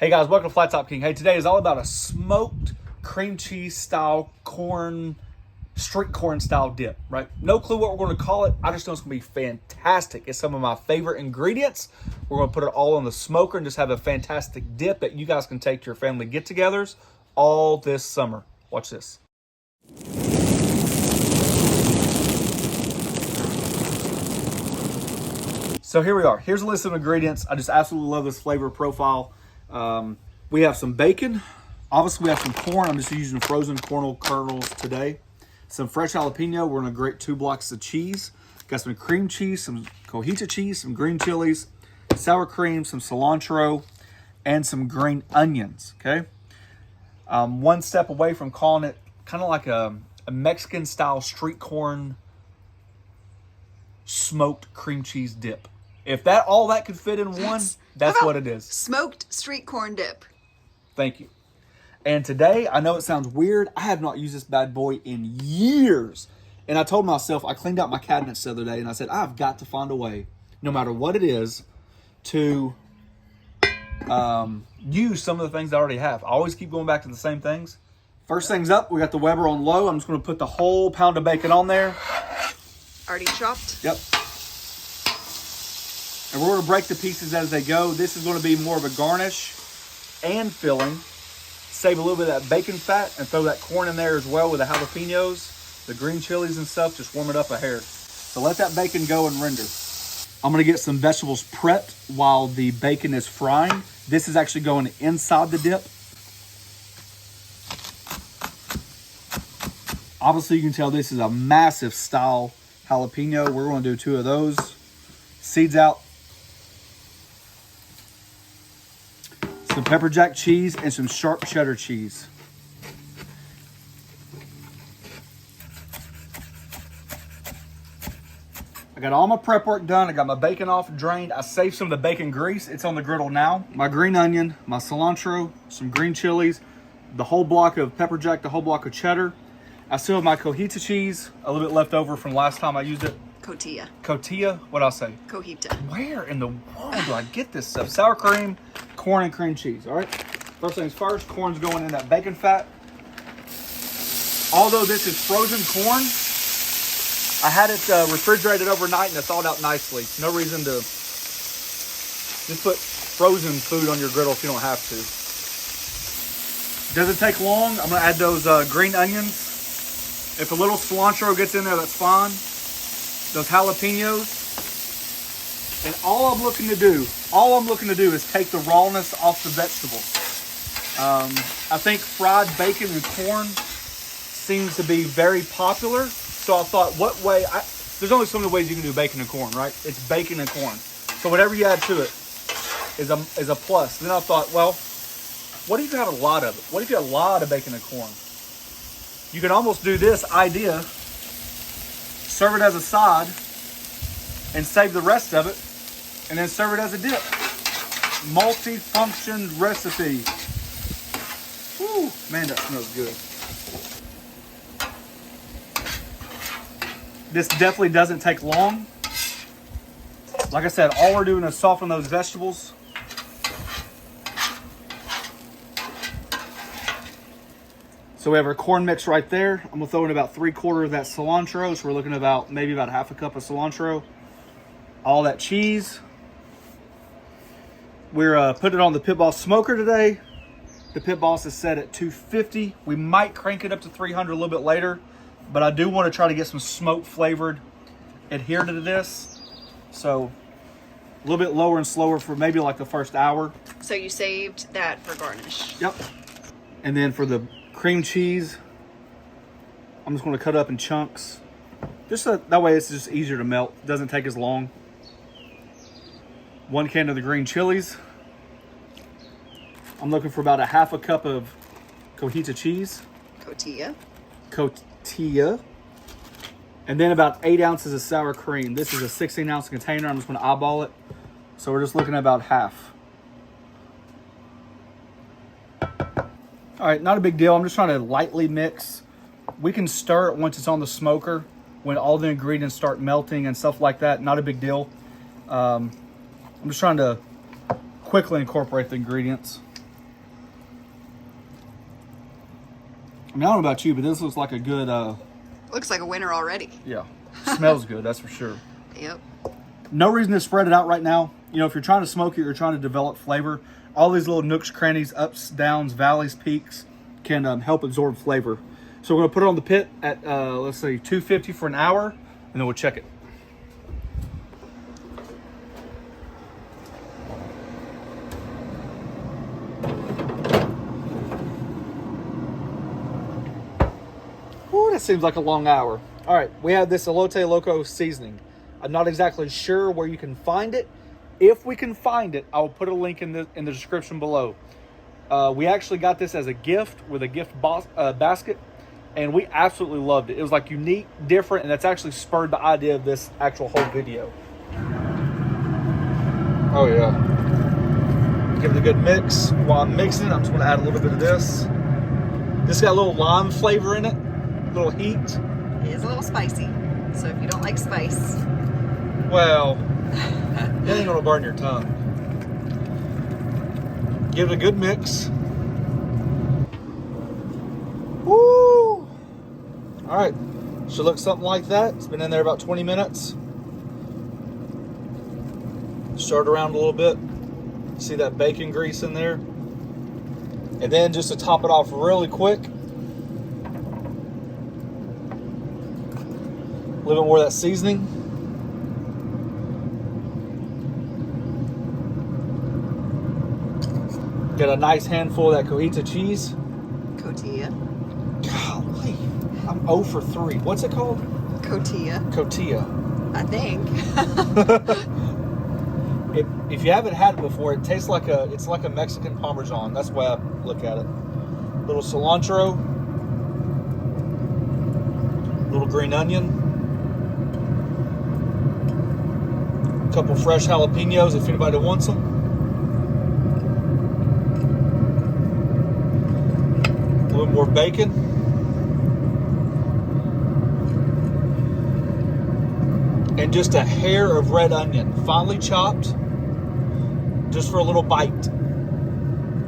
Hey guys, welcome to Flat Top King. Hey, today is all about a smoked cream cheese style corn, street corn style dip, right? No clue what we're going to call it. I just know it's going to be fantastic. It's some of my favorite ingredients. We're going to put it all on the smoker and just have a fantastic dip that you guys can take to your family get-togethers all this summer. Watch this. So here we are. Here's a list of ingredients. I just absolutely love this flavor profile. We have some bacon. Obviously, we have some corn. I'm just using frozen corn kernels today. Some fresh jalapeno. We're going to grate 2 blocks of cheese. Got some cream cheese, some cojita cheese, some green chilies, sour cream, some cilantro, and some green onions. Okay. One step away from calling it kind of like a Mexican style street corn smoked cream cheese dip. If all that could fit in one, that's what it is. Smoked street corn dip. Thank you. And today, I know it sounds weird. I have not used this bad boy in years. And I told myself, I cleaned out my cabinets the other day, and I said, I've got to find a way, no matter what it is, to use some of the things I already have. I always keep going back to the same things. First things up, we got the Weber on low. I'm just going to put the whole pound of bacon on there. Already chopped? Yep. And we're going to break the pieces as they go. This is going to be more of a garnish and filling. Save a little bit of that bacon fat and throw that corn in there as well with the jalapenos, the green chilies and stuff. Just warm it up a hair. So let that bacon go and render. I'm going to get some vegetables prepped while the bacon is frying. This is actually going inside the dip. Obviously, you can tell this is a massive style jalapeno. We're going to do 2 of those. Seeds out. Some pepper jack cheese and some sharp cheddar cheese. I got all my prep work done. I got my bacon off, drained. I saved some of the bacon grease. It's on the griddle now. My green onion, my cilantro, some green chilies, the whole block of pepper jack, the whole block of cheddar. I still have my cojita cheese, a little bit left over from last time I used it. Cotija. Cotija? What'd I say? Cojita. Where in the world do I get this stuff? Sour cream, corn, and cream cheese. All right. First things first, corn's going in that bacon fat. Although this is frozen corn, I had it refrigerated overnight and it thawed out nicely. No reason to just put frozen food on your griddle if you don't have to. Doesn't take long. I'm going to add those green onions. If a little cilantro gets in there, that's fine. Those jalapenos. And all I'm looking to do is take the rawness off the vegetables. I think fried bacon and corn seems to be very popular. So I thought, there's only so many ways you can do bacon and corn, right? It's bacon and corn. So whatever you add to it is a plus. Then I thought, well, what if you have a lot of it? What if you have a lot of bacon and corn? You can almost do this idea, serve it as a side, and save the rest of it, and then serve it as a dip. Multi-function recipe. Woo, man, that smells good. This definitely doesn't take long. Like I said, all we're doing is soften those vegetables. So we have our corn mix right there. I'm gonna throw in about 3/4 of that cilantro. So we're looking at maybe about half a cup of cilantro. All that cheese. We're putting it on the Pit Boss smoker today. The Pit Boss is set at 250. We might crank it up to 300 a little bit later, but I do want to try to get some smoke flavored adhered to this. So a little bit lower and slower for maybe like the first hour. So you saved that for garnish. Yep. And then for the cream cheese, I'm just going to cut up in chunks. Just so that way it's just easier to melt. Doesn't take as long. 1 can of the green chilies. I'm looking for about a half a cup of cojita cheese. Cotija. And then about 8 ounces of sour cream. This is a 16-ounce container. I'm just going to eyeball it. So we're just looking at about half. All right, not a big deal. I'm just trying to lightly mix. We can stir it once it's on the smoker, when all the ingredients start melting and stuff like that. Not a big deal. I'm just trying to quickly incorporate the ingredients. I mean, I don't know about you, but this looks like a good, Looks like a winner already. yeah, smells good, that's for sure. Yep. No reason to spread it out right now. You know, if you're trying to smoke it, you're trying to develop flavor, all these little nooks, crannies, ups, downs, valleys, peaks can help absorb flavor. So we're gonna put it on the pit at, let's say 250 for an hour, and then we'll check it. Ooh, that seems like a long hour. All right, we have this Elote Loco seasoning. I'm not exactly sure where you can find it. If we can find it, I'll put a link in the description below. We actually got this as a gift with a gift basket, and we absolutely loved it. It was like unique, different, and that's actually spurred the idea of this actual whole video. Oh yeah. Give it a good mix. While I'm mixing it, I'm just gonna add a little bit of this. This got a little lime flavor in it, a little heat. It is a little spicy, so if you don't like spice. Well, it ain't gonna burn your tongue. Give it a good mix. Woo! All right, should look something like that. It's been in there about 20 minutes. Stir it around a little bit. See that bacon grease in there? And then just to top it off really quick, a little bit more of that seasoning. Get a nice handful of that cojita cheese. Cotija. Golly, I'm 0 for 3. What's it called? Cotija. Cotija. I think. If you haven't had it before, it tastes like it's like a Mexican Parmesan. That's the way I look at it. Little cilantro, little green onion, a couple fresh jalapenos if anybody wants them. A little more bacon. And just a hair of red onion, finely chopped, just for a little bite.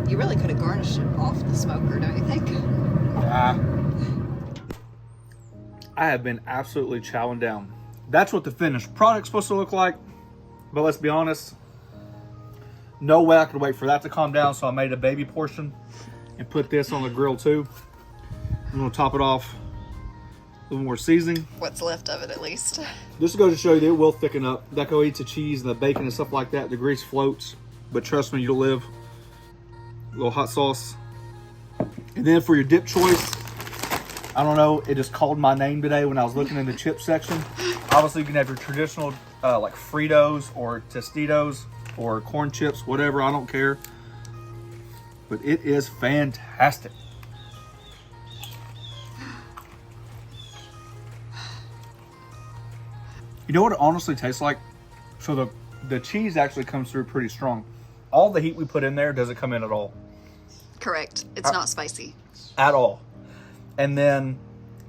You really could have garnished it off the smoker, don't you think? I have been absolutely chowing down. That's what the finished product's supposed to look like. But let's be honest, no way I could wait for that to calm down, so I made a baby portion and put this on the grill too. I'm gonna top it off. A little more seasoning. What's left of it, at least. Just to go to show you that it will thicken up. That cojita cheese and the bacon and stuff like that, the grease floats. But trust me, you'll live. A little hot sauce. And then for your dip choice, I don't know, it just called my name today when I was looking in the chip section. Obviously, you can have your traditional like Fritos or Tostitos or corn chips, whatever, I don't care. But it is fantastic. You know what it honestly tastes like? So the cheese actually comes through pretty strong. All the heat we put in there doesn't come in at all. Correct. It's not spicy. At all. And then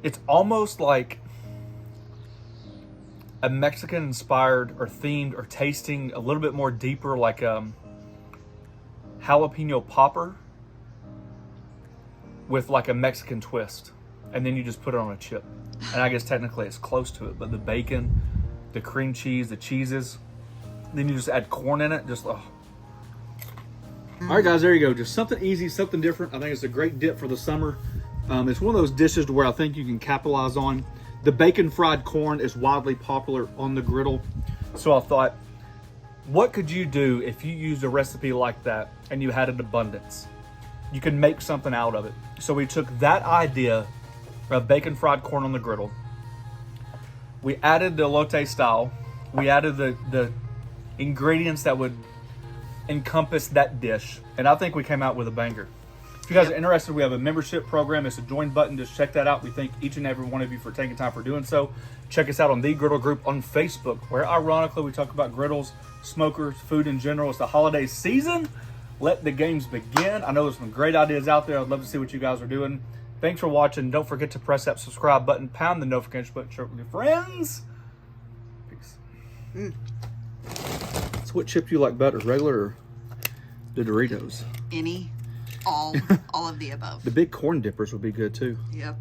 it's almost like a Mexican inspired or themed or tasting a little bit more deeper, like jalapeno popper with like a Mexican twist. And then you just put it on a chip. And I guess technically it's close to it, but the bacon, the cream cheese, the cheeses, then you just add corn in it. Just, oh. All right, guys, there you go. Just something easy, something different. I think it's a great dip for the summer. It's one of those dishes where I think you can capitalize on. The bacon fried corn is wildly popular on the griddle. So I thought, what could you do if you used a recipe like that and you had an abundance? You can make something out of it. So we took that idea of bacon fried corn on the griddle. We added the elote style. We added the ingredients that would encompass that dish, and I think we came out with a banger. If you guys are interested, we have a membership program. It's a join button. Just check that out. We thank each and every one of you for taking time for doing so. Check us out on the Griddle Group on Facebook, where ironically we talk about griddles, smokers, food in general. It's the holiday season. Let the games begin. I know there's some great ideas out there. I'd love to see what you guys are doing. Thanks for watching. Don't forget to press that subscribe button, pound the notification button, share it with your friends. Peace. So what chip do you like better, regular or the Doritos? Any. all of the above. The big corn dippers would be good too. Yep.